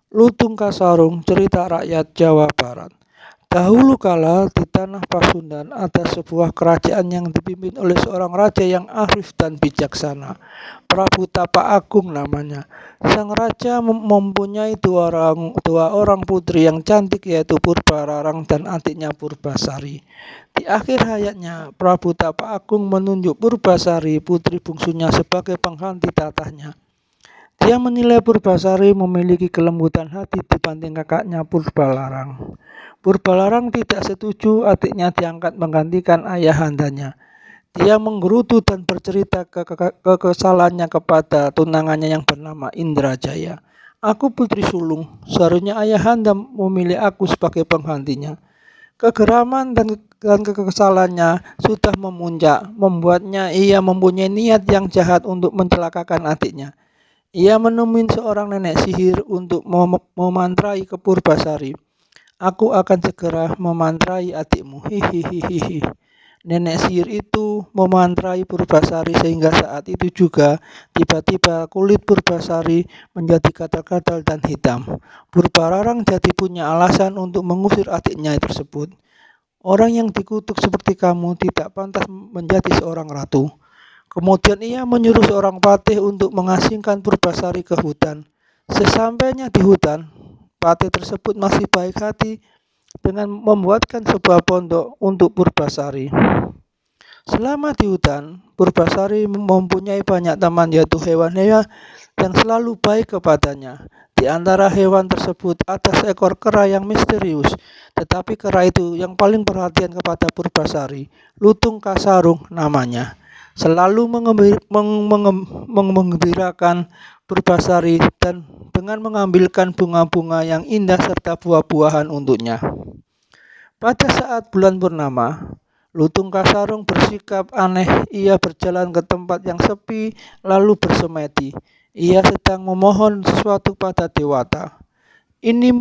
Lutung Kasarung, cerita rakyat Jawa Barat. Dahulu kala di tanah Pasundan ada sebuah kerajaan yang dipimpin oleh seorang raja yang arif dan bijaksana. Prabu Tapa Agung namanya. Sang raja mempunyai dua orang putri yang cantik, yaitu Purbararang dan adiknya Purbasari. Di akhir hayatnya, Prabu Tapa Agung menunjuk Purbasari, putri bungsunya, sebagai pengganti tatahnya. Dia menilai Purbasari memiliki kelembutan hati dibanding kakaknya Purbalarang. Purbalarang tidak setuju adiknya diangkat menggantikan ayahandanya. Dia menggerutu dan bercerita kekesalannya kepada tunangannya yang bernama Indrajaya. Aku putri sulung, seharusnya ayahanda memilih aku sebagai penggantinya. Kegeraman dan kekesalannya sudah memuncak, membuatnya ia mempunyai niat yang jahat untuk mencelakakan adiknya. Ia menemui seorang nenek sihir untuk memantrai ke Purbasari. Aku akan segera memantrai adikmu. Hihihihi. Nenek sihir itu memantrai Purbasari sehingga saat itu juga tiba-tiba kulit Purbasari menjadi gatal-gatal dan hitam. Purbararang jadi punya alasan untuk mengusir adiknya tersebut. Orang yang dikutuk seperti kamu tidak pantas menjadi seorang ratu. Kemudian ia menyuruh seorang patih untuk mengasingkan Purbasari ke hutan. Sesampainya di hutan, patih tersebut masih baik hati dengan membuatkan sebuah pondok untuk Purbasari. Selama di hutan, Purbasari mempunyai banyak teman, yaitu hewan-hewan yang selalu baik kepadanya. Di antara hewan tersebut ada seekor kera yang misterius, tetapi kera itu yang paling perhatian kepada Purbasari. Lutung Kasarung namanya. Selalu mengembirakan Purbasari dan dengan mengambilkan bunga-bunga yang indah serta buah-buahan untuknya. Pada saat bulan purnama, Lutung Kasarung bersikap aneh. Ia berjalan ke tempat yang sepi lalu bersemedi. Ia sedang memohon sesuatu pada dewata. Ini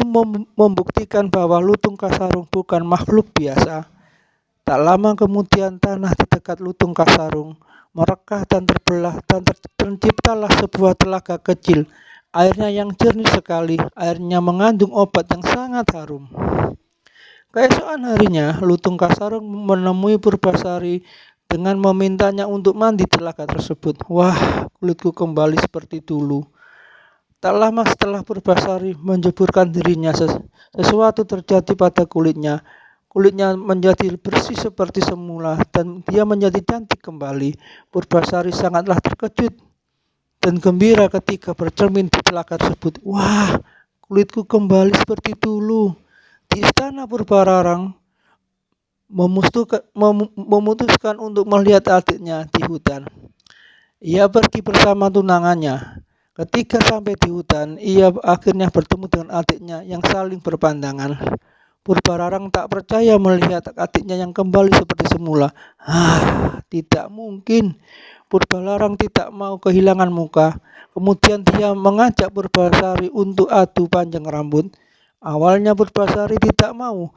membuktikan bahwa Lutung Kasarung bukan makhluk biasa. Tak lama kemudian tanah di dekat Lutung Kasarung merekah dan terbelah dan terciptalah sebuah telaga kecil. Airnya yang jernih sekali, airnya mengandung obat yang sangat harum. Keesokan harinya, Lutung Kasarung menemui Purbasari dengan memintanya untuk mandi telaga tersebut. Wah, kulitku kembali seperti dulu. Tak lama setelah Purbasari menjeburkan dirinya, sesuatu terjadi pada kulitnya. Kulitnya menjadi bersih seperti semula dan dia menjadi cantik kembali. Purbasari sangatlah terkejut dan gembira ketika bercermin di telaga tersebut. Wah, kulitku kembali seperti dulu. Di istana Purbararang memutuskan untuk melihat adiknya di hutan. Ia pergi bersama tunangannya. Ketika sampai di hutan, ia akhirnya bertemu dengan adiknya yang saling berpandangan. Purbararang tak percaya melihat adiknya yang kembali seperti semula. Tidak mungkin. Purbararang tidak mau kehilangan muka. Kemudian dia mengajak Purbasari untuk adu panjang rambut. Awalnya Purbasari tidak mau,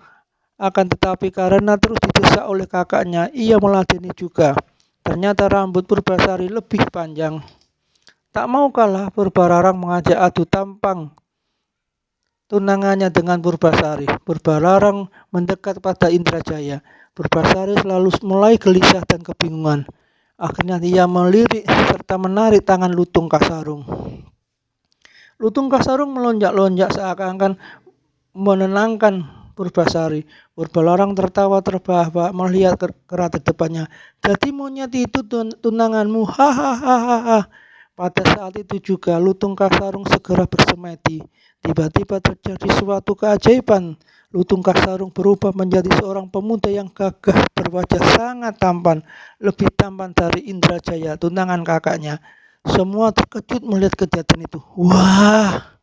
akan tetapi karena terus didesak oleh kakaknya, ia meladeni juga. Ternyata rambut Purbasari lebih panjang. Tak mau kalah, Purbararang mengajak adu tampang tunangannya dengan Purbasari. Purbararang mendekat pada Indrajaya. Purbasari selalu mulai gelisah dan kebingungan. Akhirnya ia melirik serta menarik tangan Lutung Kasarung. Lutung Kasarung melonjak-lonjak seakan-akan menenangkan Purbasari. Purbararang tertawa terbahak-bahak melihat kera di depannya. Jadi monyet itu tunanganmu, hahaha. Pada saat itu juga Lutung Kasarung segera bersemedi. Tiba-tiba terjadi suatu keajaiban. Lutung Kasarung berubah menjadi seorang pemuda yang gagah, berwajah sangat tampan, lebih tampan dari Indrajaya, tunangan kakaknya. Semua terkejut melihat kejadian itu. Wah,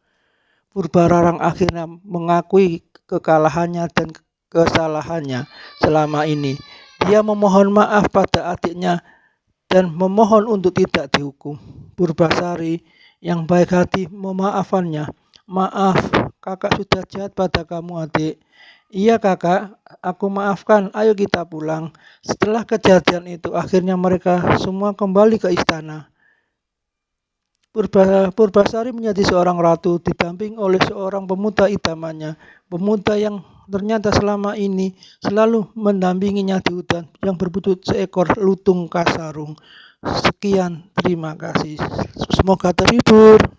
Purbararang akhirnya mengakui kekalahannya dan kesalahannya selama ini. Dia memohon maaf pada adiknya dan memohon untuk tidak dihukum. Purbasari yang baik hati memaafkannya. Maaf, kakak sudah jahat pada kamu, adik. Iya kakak, aku maafkan, ayo kita pulang. Setelah kejadian itu akhirnya mereka semua kembali ke istana. Purbasari menjadi seorang ratu didamping oleh seorang pemuda idamannya, pemuda yang ternyata selama ini selalu mendampinginya di hutan yang berwujud seekor lutung kasarung. Sekian, terima kasih. Semoga terhibur.